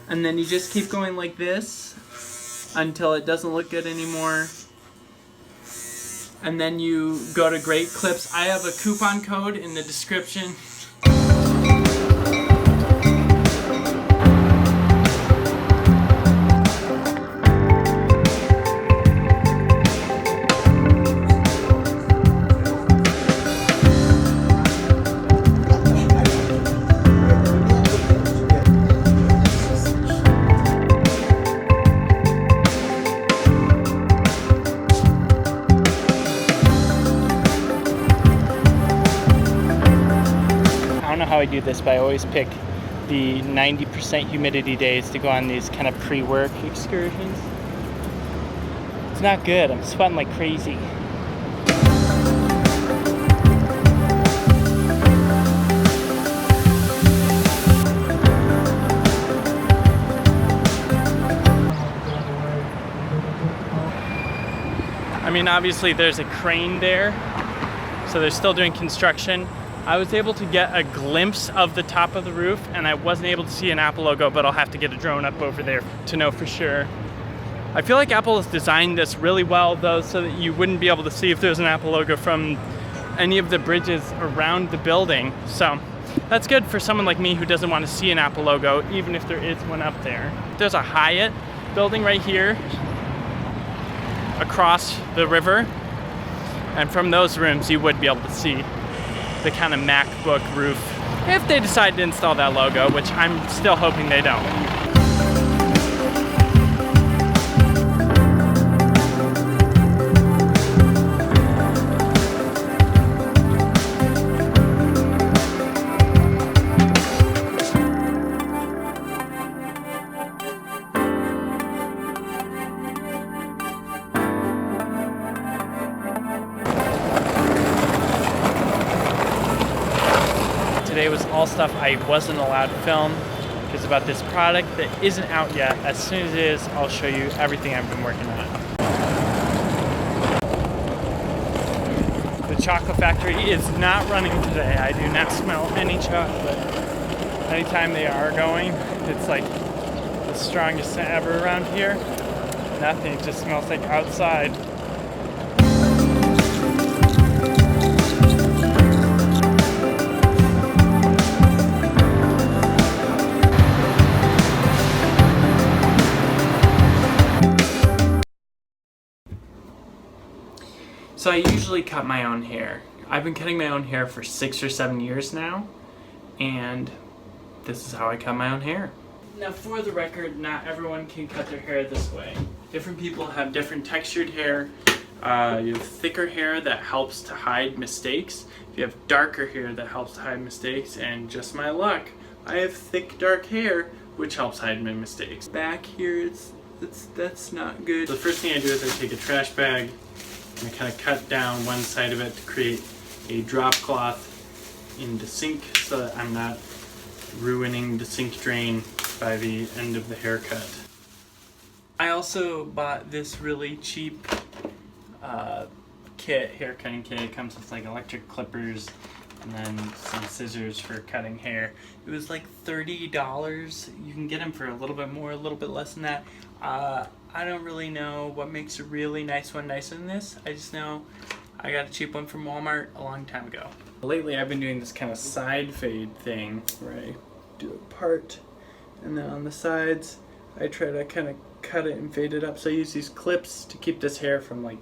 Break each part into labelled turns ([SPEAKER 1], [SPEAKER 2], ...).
[SPEAKER 1] And then you just keep going like this until it doesn't look good anymore. And then you go to Great Clips. I have a coupon code in the description. I don't know how I do this, but I always pick the 90% humidity days to go on these kind of pre-work excursions. It's not good. I'm sweating like crazy. I mean, obviously there's a crane there, so they're still doing construction. I was able to get a glimpse of the top of the roof, and I wasn't able to see an Apple logo, but I'll have to get a drone up over there to know for sure. I feel like Apple has designed this really well, though, so that you wouldn't be able to see if there's an Apple logo from any of the bridges around the building. So that's good for someone like me who doesn't want to see an Apple logo, even if there is one up there. There's a Hyatt building right here across the river, and from those rooms you would be able to see the kind of MacBook roof if they decide to install that logo, which I'm still hoping they don't. Today was all stuff I wasn't allowed to film. It's about this product that isn't out yet. As soon as it is, I'll show you everything I've been working on. The chocolate factory is not running today. I do not smell any chocolate. Anytime they are going, it's like the strongest scent ever around here. Nothing, it just smells like outside. So I usually cut my own hair. I've been cutting my own hair for 6 or 7 years now, and this is how I cut my own hair. Now for the record, not everyone can cut their hair this way. Different people have different textured hair. You have thicker hair that helps to hide mistakes. You have darker hair that helps to hide mistakes, and just my luck, I have thick dark hair which helps hide my mistakes. Back here, that's not good. So the first thing I do is I take a trash bag and I kind of cut down one side of it to create a drop cloth in the sink so that I'm not ruining the sink drain by the end of the haircut. I also bought this really cheap hair cutting kit. It comes with like electric clippers and then some scissors for cutting hair. It was like $30. You can get them for a little bit more, a little bit less than that. I don't really know what makes a really nice one nicer than this. I just know I got a cheap one from Walmart a long time ago. Lately I've been doing this kind of side fade thing where I do a part and then on the sides I try to kind of cut it and fade it up. So I use these clips to keep this hair from like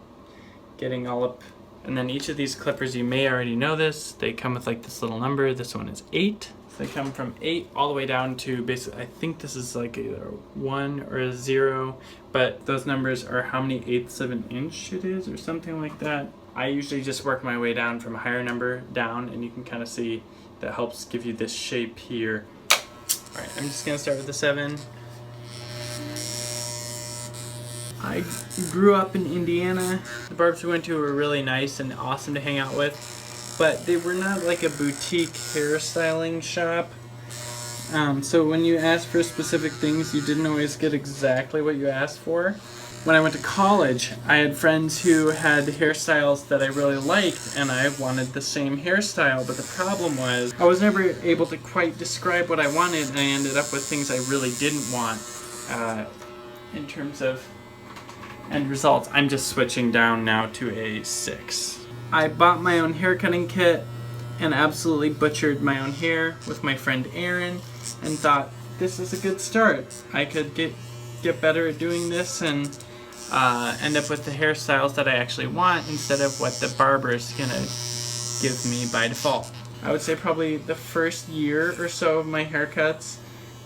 [SPEAKER 1] getting all up. And then each of these clippers, you may already know this, they come with like this little number. This one is 8. So they come from 8 all the way down to basically, I think this is like either a 1 or a 0, but those numbers are how many eighths of an inch it is or something like that. I usually just work my way down from a higher number down, and you can kind of see that helps give you this shape here. Alright, I'm just gonna start with the 7. I grew up in Indiana. The barbers we went to were really nice and awesome to hang out with, but they were not like a boutique hairstyling shop. So when you asked for specific things, you didn't always get exactly what you asked for. When I went to college, I had friends who had hairstyles that I really liked, and I wanted the same hairstyle, but the problem was I was never able to quite describe what I wanted, and I ended up with things I really didn't want in terms of end results. I'm just switching down now to a 6. I bought my own hair cutting kit and absolutely butchered my own hair with my friend Aaron, and thought this is a good start. I could get better at doing this and end up with the hairstyles that I actually want instead of what the barber is gonna give me by default. I would say probably the first year or so of my haircuts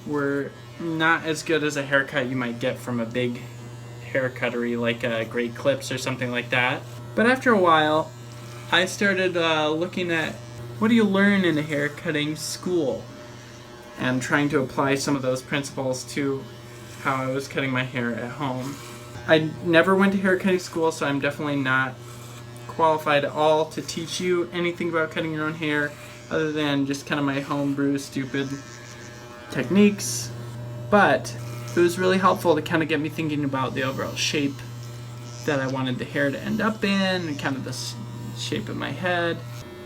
[SPEAKER 1] were not as good as a haircut you might get from a big hair cuttery like Great Clips or something like that. But after a while, I started looking at what do you learn in a hair cutting school, and trying to apply some of those principles to how I was cutting my hair at home. I never went to hair cutting school, so I'm definitely not qualified at all to teach you anything about cutting your own hair other than just kind of my homebrew stupid techniques. But it was really helpful to kind of get me thinking about the overall shape that I wanted the hair to end up in, and kind of the shape of my head,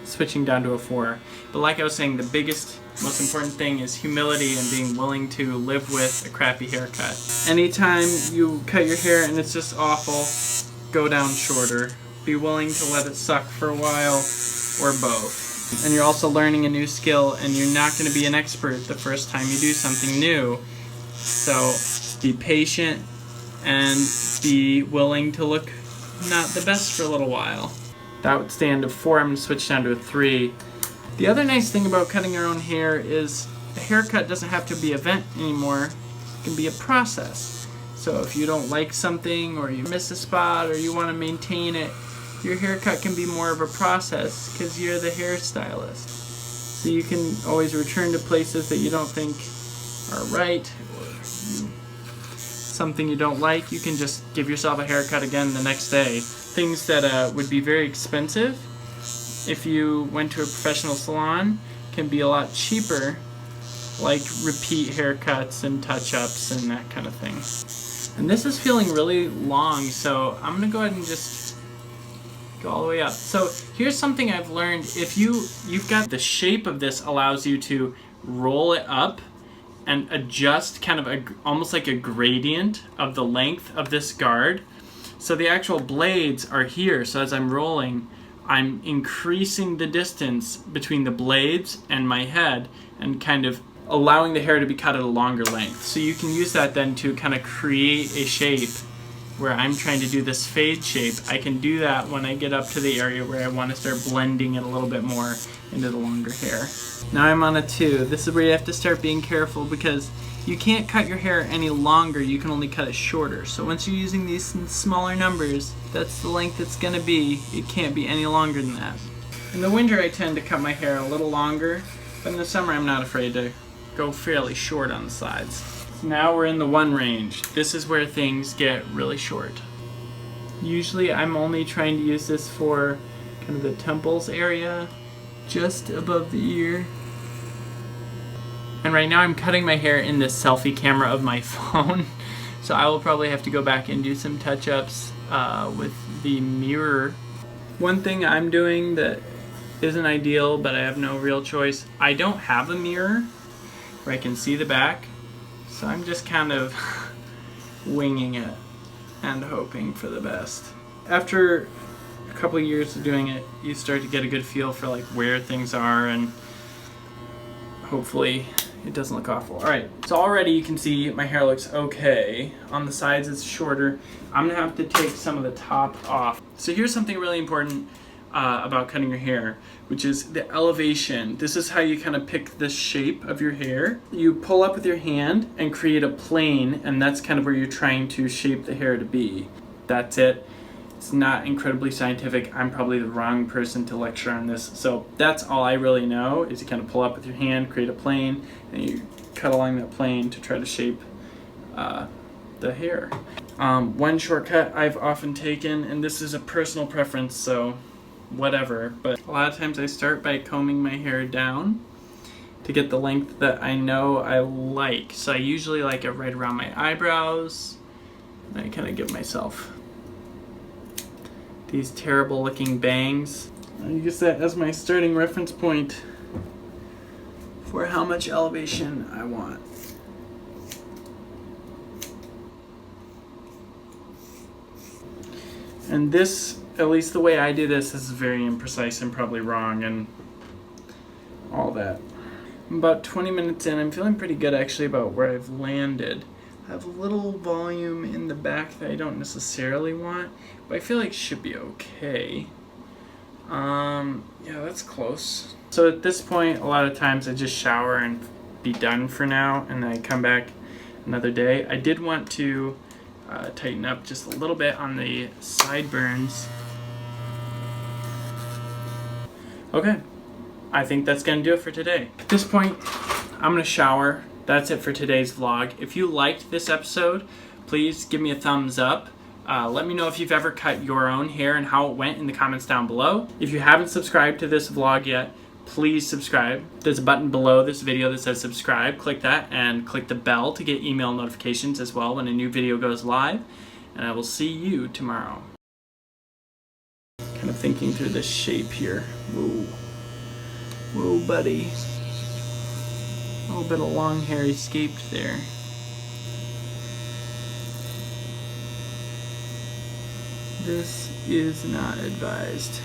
[SPEAKER 1] switching down to a 4. But like I was saying, the biggest, most important thing is humility and being willing to live with a crappy haircut. Anytime you cut your hair and it's just awful, go down shorter. Be willing to let it suck for a while, or both. And you're also learning a new skill, and you're not going to be an expert the first time you do something new. So be patient and be willing to look not the best for a little while. That would stand a 4. I'm going to switch down to a 3. The other nice thing about cutting your own hair is a haircut doesn't have to be an event anymore. It can be a process. So if you don't like something, or you miss a spot, or you want to maintain it, your haircut can be more of a process because you're the hairstylist. So you can always return to places that you don't think are right, or something you don't like. You can just give yourself a haircut again the next day. Things that would be very expensive if you went to a professional salon can be a lot cheaper, like repeat haircuts and touch-ups and that kind of thing. And this is feeling really long, so I'm gonna go ahead and just go all the way up. So here's something I've learned. If you've got the shape of this allows you to roll it up and adjust kind of almost like a gradient of the length of this guard. So the actual blades are here, so as I'm rolling, I'm increasing the distance between the blades and my head and kind of allowing the hair to be cut at a longer length. So you can use that then to kind of create a shape where I'm trying to do this fade shape. I can do that when I get up to the area where I want to start blending it a little bit more into the longer hair. Now I'm on a 2. This is where you have to start being careful because you can't cut your hair any longer, you can only cut it shorter. So once you're using these smaller numbers, that's the length it's going to be. It can't be any longer than that. In the winter I tend to cut my hair a little longer, but in the summer I'm not afraid to go fairly short on the sides. So now we're in the 1 range. This is where things get really short. Usually I'm only trying to use this for kind of the temples area, just above the ear. And right now I'm cutting my hair in the selfie camera of my phone, so I will probably have to go back and do some touch-ups with the mirror. One thing I'm doing that isn't ideal, but I have no real choice, I don't have a mirror where I can see the back, so I'm just kind of winging it and hoping for the best. After a couple of years of doing it, you start to get a good feel for like where things are, and hopefully it doesn't look awful. Alright, so already you can see my hair looks okay. On the sides it's shorter. I'm gonna have to take some of the top off. So here's something really important about cutting your hair, which is the elevation. This is how you kind of pick the shape of your hair. You pull up with your hand and create a plane, and that's kind of where you're trying to shape the hair to be. That's it. It's not incredibly scientific. I'm probably the wrong person to lecture on this. So that's all I really know, is you kind of pull up with your hand, create a plane, and you cut along that plane to try to shape the hair. One shortcut I've often taken, and this is a personal preference, so whatever, but a lot of times I start by combing my hair down to get the length that I know I like. So I usually like it right around my eyebrows, And I kind of give myself these terrible looking bangs. I use that as my starting reference point for how much elevation I want. And this, at least the way I do this, is very imprecise and probably wrong and all that. I'm about 20 minutes in. I'm feeling pretty good actually about where I've landed. I have a little volume in the back that I don't necessarily want, but I feel like it should be okay. Yeah, that's close. So at this point, a lot of times I just shower and be done for now, and then I come back another day. I did want to tighten up just a little bit on the sideburns. Okay, I think that's gonna do it for today. At this point, I'm gonna shower. That's it for today's vlog. If you liked this episode, please give me a thumbs up. Let me know if you've ever cut your own hair and how it went in the comments down below. If you haven't subscribed to this vlog yet, please subscribe. There's a button below this video that says subscribe. Click that and click the bell to get email notifications as well when a new video goes live. And I will see you tomorrow. Kind of thinking through this shape here. Whoa. Whoa, buddy. A little bit of long hair escaped there. This is not advised.